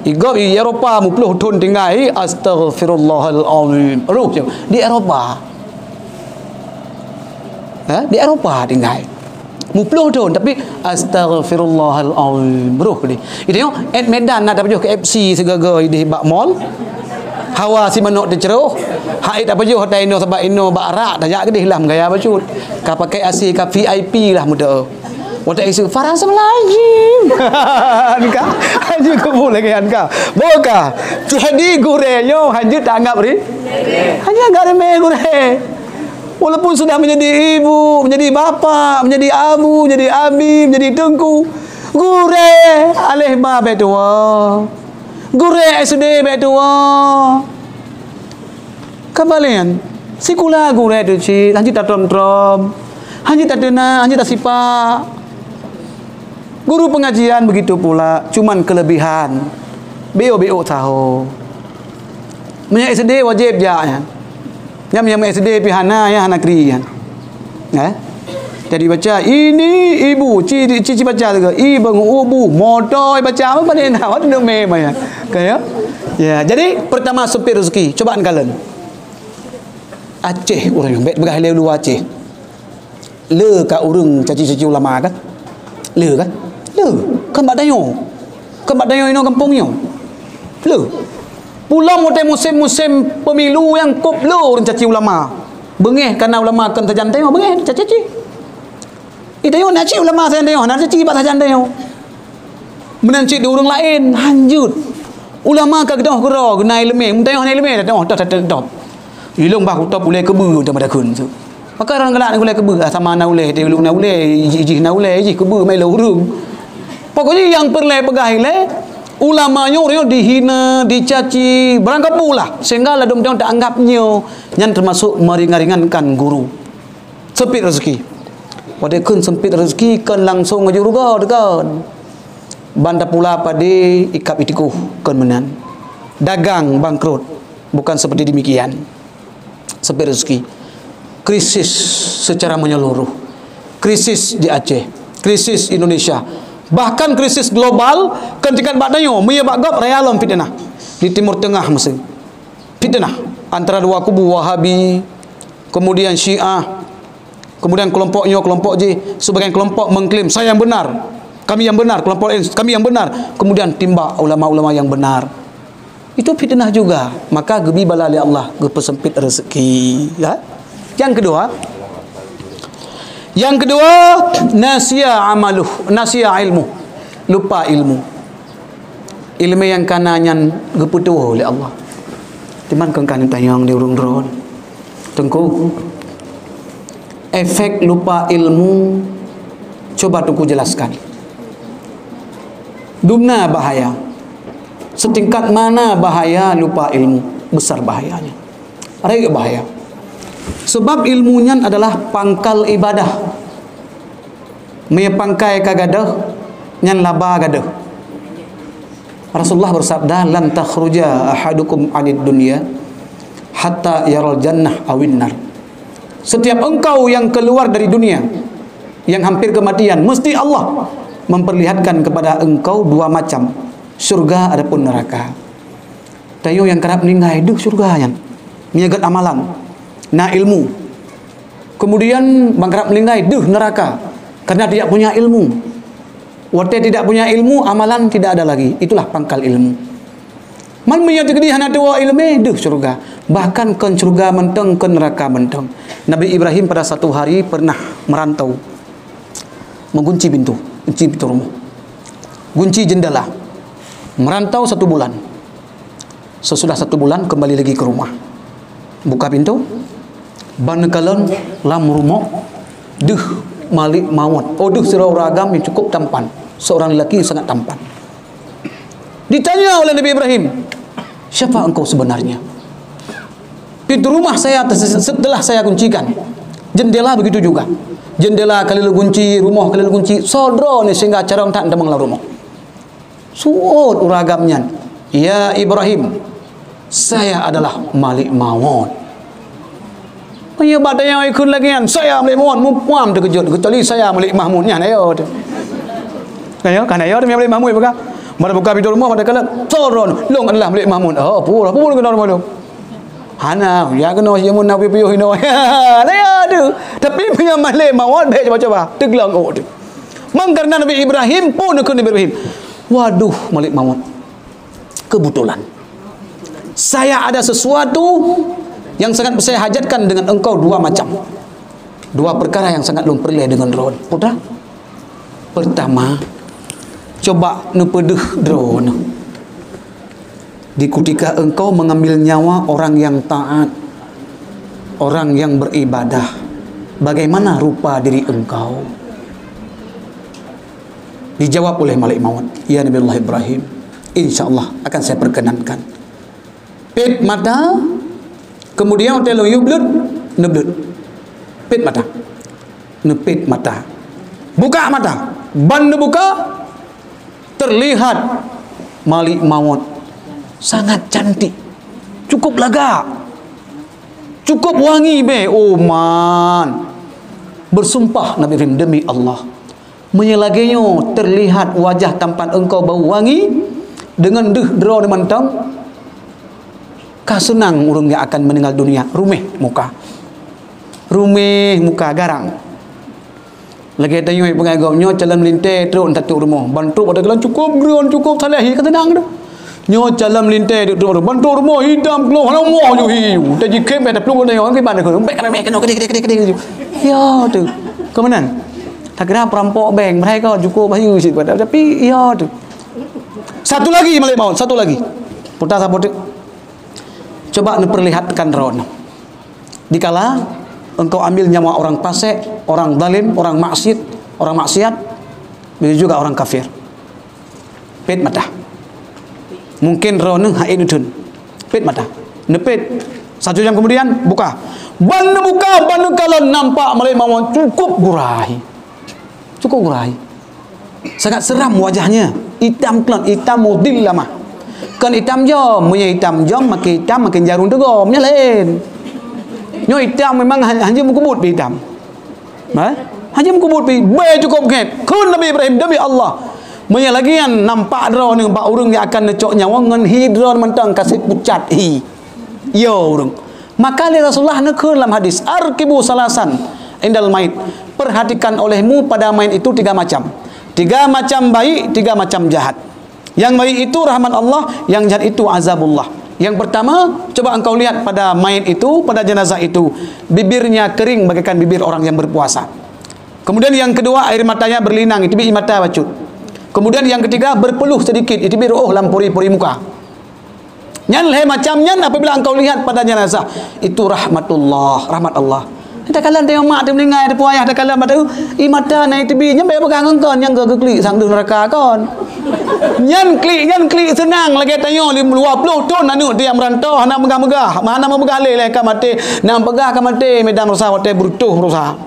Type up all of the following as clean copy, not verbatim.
Igop di Eropah mupluh tun tinggal astaghfirullahalazim. Ruh di Eropah. Di Eropah tinggal. Mupluh tun tapi astaghfirullahalazim. Ruh dia. Itu tengok at Medan nak dapat ke FC segala di bak mall. Hawa si manuk diceruh. Haid apa je hotel Indo sebab Indo bak arak tajak ke dia lah gaya bacut. Ka pakai AC ka VIP lah muda. Wata isu Farasmalaizim. Anka hanya kubur lagi anka. Boka. Jadi gurenyo hanya tak anggap ri. Hanya agak remeh gure. Walaupun sudah menjadi ibu, menjadi bapa, menjadi abu, menjadi abi, menjadi tengku. Gure alih ba betua. Gure SD betua. Kabalian. Sikula gure tu ci, hanya tak trom-trom. Hanya tak dena, hanya tak sipak. Guru pengajian begitu pula, cuman kelebihan. BO tahu. Menyak SD wajib ja ya. Yang SD pihana ya negeri ya. Jadi baca ini ibu cici baca juga ibu ubu motor baca apa pada nak waktu nak main ya. Kaya. Ya, jadi pertama sempit rezeki, cobaan kalian. Aceh orang yang begah lu Aceh. Le ka urang caci-caci ulama kan? Le kan? Le, kan bak dayo. Kan bak dayo ino kampungnya. Le. Pulang musim-musim pemilu yang koplo orang caci ulama. Bengeh karena ulama kan sajan dayo, bengeh caci-caci. Itayo nak caci ulama sajan dayo, nak caci bak sajan dayo. Menancik di urang lain, hanjut. Ulama ka gedah gera, genai lemeh, dayo nai lemeh dah dah. Ilung bah utap ulai kebu dah pada kun tu. Maka orang gelak ni ulai kebu sama na ulai, dia ulung na ulai, iji na ulai, iji kebu mai lo urung. Pokoknya yang perlai pegahile ulamanya orang dihina, dicaci, berangkap pula sehingga ladum dia tak anggapnya yang termasuk meringan-ringankan guru. Sempit rezeki. Pada kun sempit rezeki kan langsung ngaju ruga dekan. Banda pula pada ikap itikuh kan menan. Dagang bangkrut. Bukan seperti demikian. Sempit rezeki. Krisis secara menyeluruh. Krisis di Aceh, krisis Indonesia. Bahkan krisis global ketika badanya menyebab gap raya alam fitnah di Timur Tengah Mesir. Fitnah antara dua kubu Wahabi, kemudian Syiah, kemudian kelompoknya kelompok J, sebagian kelompok mengklaim saya yang benar, kami yang benar, kelompok lain kami yang benar, kemudian timba ulama-ulama yang benar. Itu fitnah juga. Maka gebi bala li Allah gepesempit rezeki, ya. Yang kedua, nasiya amaluh, nasiya ilmu, lupa ilmu. Ilmu yang kananyan geputuh oleh Allah. Timan kan tayang di urung drone. Tengku. Efek lupa ilmu coba tuku jelaskan. Dumna bahaya. Setingkat mana bahaya lupa ilmu? Besar bahayanya. Ada bahaya. Sebab ilmunya adalah pangkal ibadah. Maya pangkai kagadah nyan laba gadah. Rasulullah bersabda, "Lan takhruja ahadukum 'anid dunya hatta yaral jannah awin nar." Setiap engkau yang keluar dari dunia, yang hampir kematian, mesti Allah memperlihatkan kepada engkau dua macam, surga adapun neraka. Tayo yang kerap ninggai duh surga yan. Nyagat amalan. Na ilmu. Kemudian bangkrap melinggai duh neraka karena tidak punya ilmu. Waktu tidak punya ilmu, amalan tidak ada lagi. Itulah pangkal ilmu. Man menyatu gedi hana dua ilmu duh surga. Bahkan ke surga menteng, ke neraka menteng. Nabi Ibrahim pada satu hari pernah merantau, mengunci pintu rumah, kunci jendela. Merantau 1 bulan. Sesudah 1 bulan kembali lagi ke rumah. Buka pintu. Banekalan lam rumah duh malik mawat. Oh duh sirau ragam yang cukup tampan. Seorang lelaki sangat tampan. Ditanya oleh Nabi Ibrahim, siapa engkau sebenarnya? Pintu rumah saya setelah saya kuncikan. Jendela begitu juga. Jendela kali lu kunci, rumah kali lu kunci. Sodro ni sehingga cara tak demang la rumah. Suot uragamnya. Ya Ibrahim, saya adalah malik mawat. Ya badai yang ikut lagi kan, saya Malik Mahmud muam terkejut, kecuali saya Malik Mahmudnya ayo. Ayo kan ayo demi Malik Mahmud bukan. Mana buka pintu rumah pada kala soron long adalah Malik Mahmud. Oh, apa kena rumah tu? Hana, ya kena jamun nak piu hino. Saya tu. Tapi punya Malik Mahmud baik coba-coba. Teglang tu. Mang karena Nabi Ibrahim pun Nabi Ibrahim. Waduh, Malik Mahmud. Kebetulan. Saya ada sesuatu yang sangat saya hajatkan dengan engkau dua macam. Dua perkara yang sangat lum perlu dengan drone. Putra. Pertama, coba nepedeh drone. Di ketika engkau mengambil nyawa orang yang taat, orang yang beribadah, bagaimana rupa diri engkau? Dijawab oleh Malik Maut, ya Nabi Allah Ibrahim, insyaAllah akan saya perkenankan. Pit mata, kemudian hotel yublut, neblut. Pit mata, nepit mata, buka mata, band buka, terlihat Malik Maut sangat cantik, cukup lega, cukup wangi be. Oh man, bersumpah Nabi Ibrahim demi Allah, menyelaginya terlihat wajah tampan engkau bau wangi dengan dera di mantang. Kah senang urang yang akan meninggal dunia, rumeh muka garang. Lagi tanya pengagaknya jalan melintai terus tatuk rumah. Bantu pada kelan cukup geron cukup salahi kata tenang dah. Nyo jalan melintai duk rumah. Bantu rumah hitam keluar halau moh jo hiu. Taji kem ada peluk dia orang ke mana ke. Bek kena kede. Ya tu. Kemenan. Tak kira perampok bank mereka cukup hayu sikit pada tapi ya tu. Satu lagi Malik Maut, satu lagi. Putar saput. Coba diperlihatkan ron. Dikala engkau ambil nyawa orang fasik, orang zalim, orang maksiat, begitu juga orang kafir. Pit mata. Mungkin ron hain udun. Pit mata. Nepit. 1 jam kemudian buka. Ban kalau nampak Malik Maut cukup gurai. Sangat seram wajahnya. Hitam kelan, hitam mudil lama. Kan hitam jom, punya hitam jom makin jarum tegomnya lain. Nyo hitam memang hanya mukubut hitam. Hanya mukubut cukup get. Kun Nabi Ibrahim demi Allah. Punya lagian nampak dro ni pak urang yang akan necok nyawa ngan hidron mentang kasih pucat hi. Yo urang. Maka Rasulullah nekun dalam hadis arkibu salasan indal mait. Perhatikan olehmu pada mayit itu 3 macam. 3 macam baik, 3 macam jahat. Yang baik itu rahmat Allah, yang jahat itu azabullah. Yang pertama, coba engkau lihat pada mayit itu, pada jenazah itu, bibirnya kering bagaikan bibir orang yang berpuasa. Kemudian yang kedua, air matanya berlinang, itu bibir mata bacut. Kemudian yang ketiga, berpeluh sedikit, itu bibir lampuri-puri muka. Nyan macam nyan apabila engkau lihat pada jenazah, itu rahmatullah, rahmat Allah. Kita kalan tengok mak tu meninggal ada puayah ada kalan mata mata naik tibi nya bae pegang engkon yang ke klik sang neraka kon. Nyan klik senang lagi tanya 20 ton anu dia merantau nak megah-megah mana mau megah leh ka mati nak pegah ka mati medan rosa wate brutuh rosa.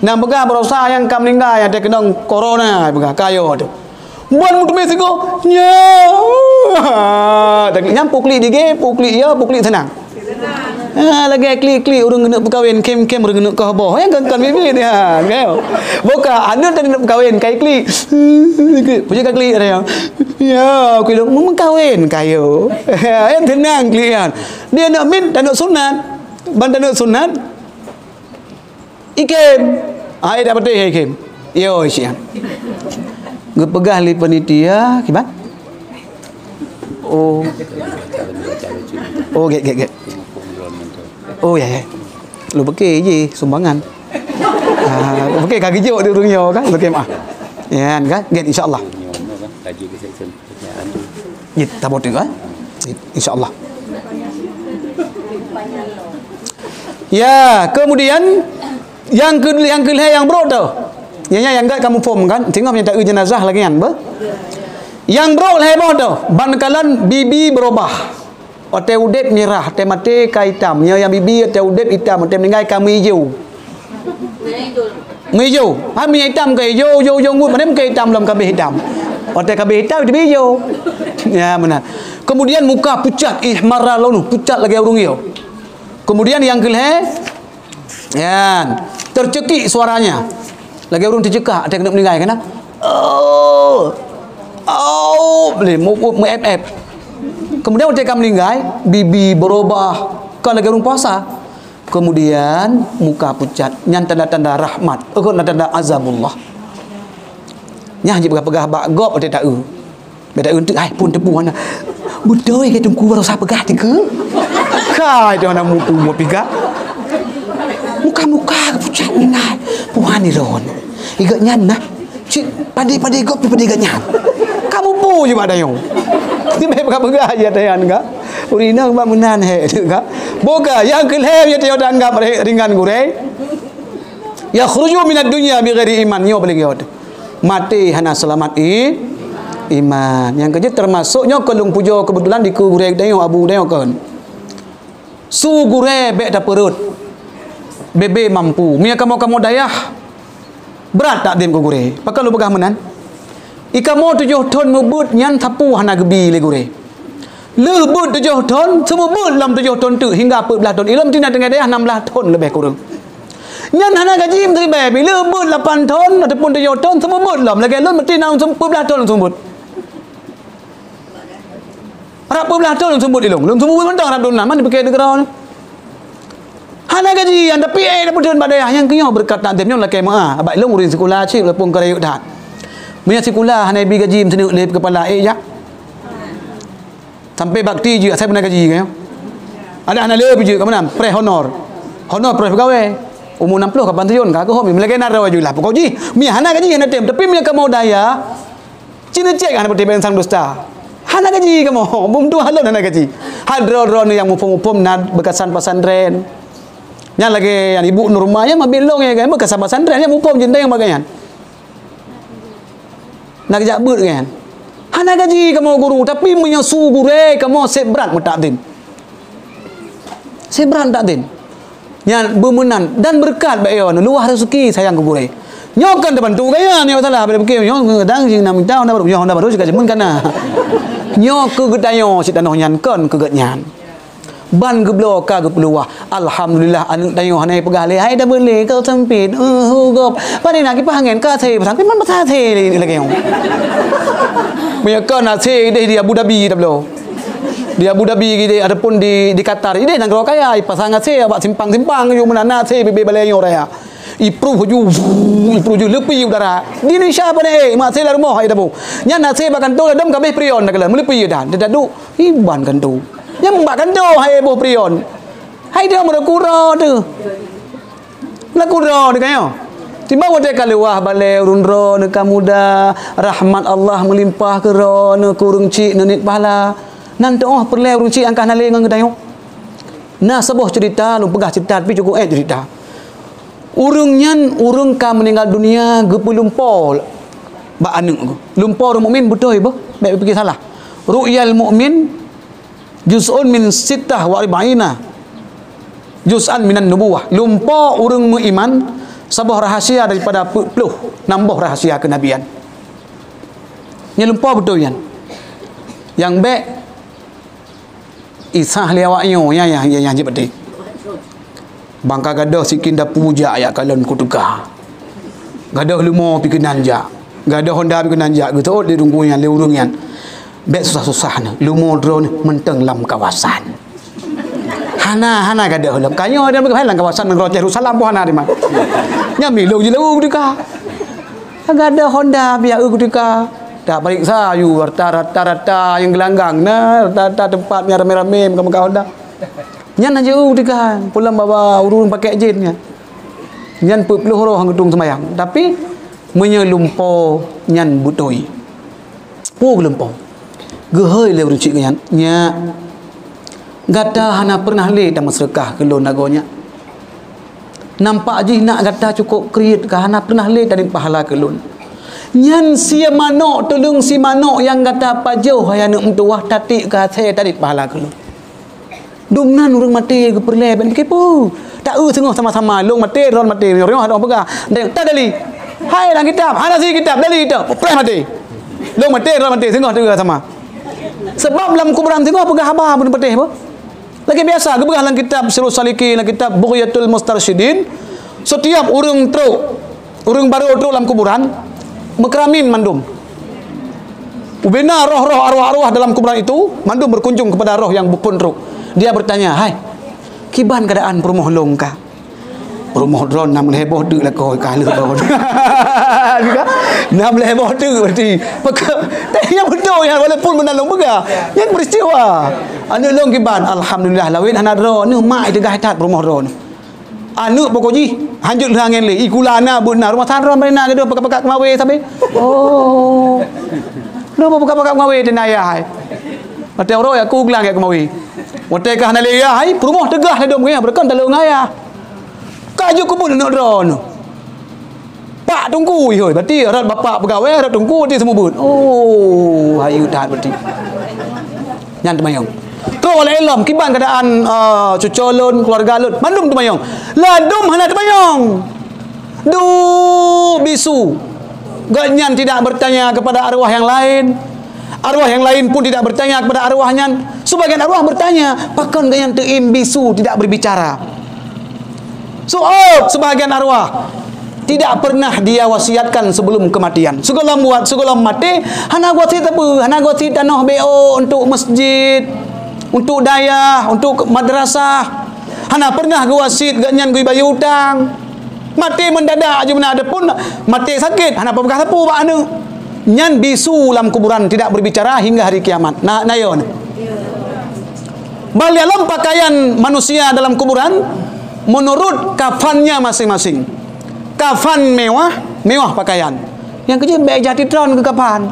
Nak pegah rosa yang ka meninggal yang dia kena corona pegah kayo tu. Buan mutu mesiko nya. Tak nyam pukli dige pukli ya pukli senang. Lagi klik orang kena berkahwin kem orang kena ke bawah yang kan bibi dia kan boka anda tadi nak berkahwin kai klik punya klik ada ya aku bilang mau berkahwin kayo yang tenang klik kan dia nak min dan nak sunat bantan nak sunat ikem ai dapat ikem yo sian ngepegah li panitia kibat oh get oh ya. Lu pakai je sumbangan. Pakai kaki jauh di dunia kan, pakai mah. Ya kan, get insya-Allah. Ya, tabot juga. Insya-Allah. Ya, kemudian yang yang bro tu. Yang enggak kamu form kan, tengok punya tak jenazah lagi kan, Yang bro heboh tu, ban kalan bibi berubah. Ote udep merah, ote mati ka hitam. Yang bibi ote udep hitam, ote meninggal ka hijau. Hijau. Ha mi hitam ka hijau, ngut mana ka hitam dalam kabeh hitam. Ote kabeh hitam di hijau. Ya benar. Kemudian muka pucat, ihmarra launu, pucat lagi urung yo. Kemudian yang kelih ya, tercekik suaranya. Lagi urung tercekak, ada kena meninggal kena. Oh. Oh, boleh FF. Kemudian ketika meninggal, bibi berubah kalau lagi orang puasa. Kemudian muka pucat, yang tanda-tanda rahmat, tanda-tanda azabullah. Nya je pegah bak gop ada tak beda untuk ai pun tepu ana. Budoi ke tungku baru sa pegah ti ke. Kai dia nak mutu mo piga. Muka-muka pucat ngai. Puhan ni ron. Iga nyan nah. Cik padi-padi gop padi iga nyan. Kamu pu je pada yo. Ni mai pegah je tayan ka. Urina ba munan he ka. Boga yang kelhe ya teo danggap ringan gure. Ya khruju minad dunya bi ghairi iman yo boleh yo. Mati hana selamat iman. Yang kerja termasuknya kelung pujo kebetulan di gurek tengok abu tengok kan. Su gure bek dah perut. Bebe mampu. Mia kamu dayah. Berat tak dim gure. Pakal lu begah menan. Ikamo 7 ton mebut nyan tapu hana gebi le gure. Lebut 7 ton semua but dalam 7 ton tu hingga 14 ton. Ilam tina tengah dayah 16 ton lebih kurang. Nyan hana gaji mesti bayar bila but 8 ton ataupun 7 ton semua but lah lagi lon mesti nang 14 ton sembut. Arab 14 ton sembut ilung. Lung sembut mentang Arab dunan mana pakai negara ni. Hana gaji anda PA dah pun badai yang kenyo berkat nak temnya lagi maa. Abak ilung urin sekolah cip lepung kerayuk dah. Punya sekolah hana bi gaji mesti lep kepala ya. Sampai bakti je saya pernah gaji kan. Ada hana lep je ke mana? Pre honor. Honor pre pegawai. Umur 60 kapan tuyun ka aku hobi melagi narawa julah pokok ji mi hana gaji hana tem tapi mi kamu daya cina cek hana bertiba sang dusta hana gaji kamu bum tu halon hana gaji hadro yang mupum nad bekasan pesantren nya lagi yang ibu Nurma ya mabilong ya kan bekasan pesantren yang mupum jinta yang bagayan nak jak but kan hana gaji kamu guru tapi menyasu gure kamu sebrat mutak din sebrat tak din yang bermenan dan berkat bayo luah rezeki sayang ke gure nyokan depan tu gaya ni salah boleh fikir nyok gedang sing nam tau dah baru nyoh dah baru juga jemun kana nyok ke gedayo si tanoh nyan kon ke getnyan ban ke blo ka ke peluah alhamdulillah anu dayo hanai pegah le hai dah boleh kau sempit gop pada nak ki pangen ka the pasang man pasang the lagi yo punya kon ase di Abu Dhabi dah blo di Abu Dhabi gitu ataupun di Qatar ini nang kaya pasangan saya abak simpang-simpang yo menana saya bebe balayo raya improve ju lepi udara di Indonesia pada mak saya rumah ai dabu nya nak saya bakan tu dam kabeh prion nak lah melepi dah dak du iban kan tu nya mbak kan tu hai bo prion hai dia mo kura tu la kura de kayo tiba wate kaluah bale urunro ne kamuda rahmat Allah melimpah ke ro ne kurung cik nenit pahala nanti perle ruci angkah nale ngang dayo. Nah sebuah cerita lu pegah cerita tapi cukup cerita. Urung nyan urung ka meninggal dunia gepu lumpol. Ba anu lumpol orang mukmin betul ibu. Baik fikir salah. Ru'yal mukmin juz'un min 46 juz'an minan nubuwah. Lumpol urung muiman sebuah rahasia daripada 10 nambah rahasia kenabian. Nya lumpol betul yan. Yang baik isah lewaknya yang seperti bangka gadah sikin dah puja ayat kalon kutuka gadah lumo pi kenanja gadah Honda pi kenanja gitu di rungkunya leurungnya bek susah-susah ni lumo drone menteng lam kawasan hana gadah lam kanyo ada lam kawasan nang Jerusalem po hana di mana nya milu je leu kutuka gadah Honda pi kutuka tak periksa you rata-rata yang gelanggang nah rata tempatnya rame-rame muka Honda nyan aja dekat pulang bawa urun pakai jinnya nyan 40 orang gedung semayang tapi menyelumpo nyan butoi gelumpo gehoi le rucik nyan nya gata hana pernah le dah masyarakat kelon nagonya nampak je nak gata cukup kreat ka hana pernah le dari pahala kelon nyan sia manok tolong si manok yang kata apa jauh yang nak mentuah tatik ke saya tadi pahala ke lu dumnan urang mati ke perle ben kepo tak sengah sama-sama long mati ron mati orang ada pegah tak dali hai lang kitab hana si kitab dali itu perle mati long mati ron mati sengah tu sama sebab dalam kuburan sengah pegah abah pun mati apa lagi biasa ke pegah lang kitab Sirus Salikin lang kitab Bughyatul Mustarsyidin setiap urang truk urang baru truk dalam kuburan mekeramin mandum Ubina roh-roh arwah-arwah dalam kuburan itu mandu berkunjung kepada roh yang berpundruk. Dia bertanya, "Hai, kiban keadaan perumoh long ka?" Perumoh drone nam heboh tu lah kau kalah bawah. Juga nam heboh tu berarti. Yang betul yang walaupun menalung bega. Yang peristiwa. Anu long kiban, alhamdulillah lawin anak drone ni mak itu gahat perumoh drone. Anu pokoknya hanjut hangen le ikulana benar rumah tan ron benar ke pakak-pakak mawe sampai. Oh. Lu pakak-pakak mawe denaya hai. Mate oro aku gelang ke mawe. Mate ka hanale ya hai perumoh tegah le dom ke berkan talung ngaya. Kaju kubun nak drone. Pak tunggu hoi berarti rat bapak pegawai rat tunggu dia semua bun. Oh, hayu tahan berarti. Nyan temayong. Terus oleh ilm kiban keadaan cucolun keluarga lut mandum temayong. Ladum hana temayong. Du bisu. Ganyan tidak bertanya kepada arwah yang lain. Arwah yang lain pun tidak bertanya kepada arwahnya. Sebagian arwah bertanya, "Pakan ganyan teim bisu tidak berbicara?" Soal sebahagian arwah tidak pernah dia wasiatkan sebelum kematian. Sebelum mati, hana wasiat apa? Hana wasiat tanah BO untuk masjid, untuk dayah, untuk madrasah. Hana pernah wasiat ganyan gui bayar hutang. Mati mendadak aja mana ada pun mati sakit. Hana apa bekas apa pak anu? Nyan bisu dalam kuburan tidak berbicara hingga hari kiamat. Nah, nayon. Balialam pakaian manusia dalam kuburan menurut kafannya masing-masing. Kafan mewah pakaian. Yang kerja baik jati tron ke kafan.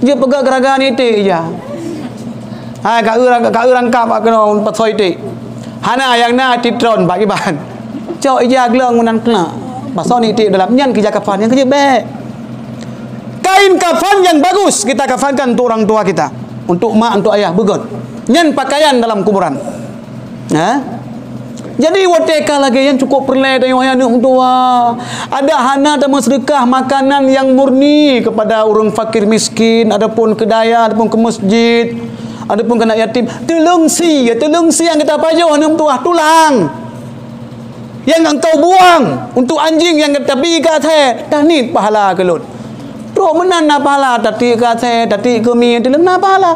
Dia pegang geragan itu je. Hai kak urang kap kena pasoi itu. Hana yang na titron pak kiban. Cok ija gelong menan kena. Pasal ni itu dalam nyan kerja kafan yang kerja baik. Kain kafan yang bagus kita kafankan untuk orang tua kita, untuk mak, untuk ayah begon. Nyan pakaian dalam kuburan. Ha? Jadi wateka lagi yang cukup perlai dan yang tua. Ada hana dan sedekah makanan yang murni kepada orang fakir miskin, adapun ke daya, adapun ke masjid, adapun ke anak yatim. Telungsi yang kita pajuh hana tua tulang. Yang engkau buang untuk anjing yang kita pergi ke atas. Dah ni pahala kelut. Roh menan na pahala tati ke atas, tati ke mi, telung na pahala.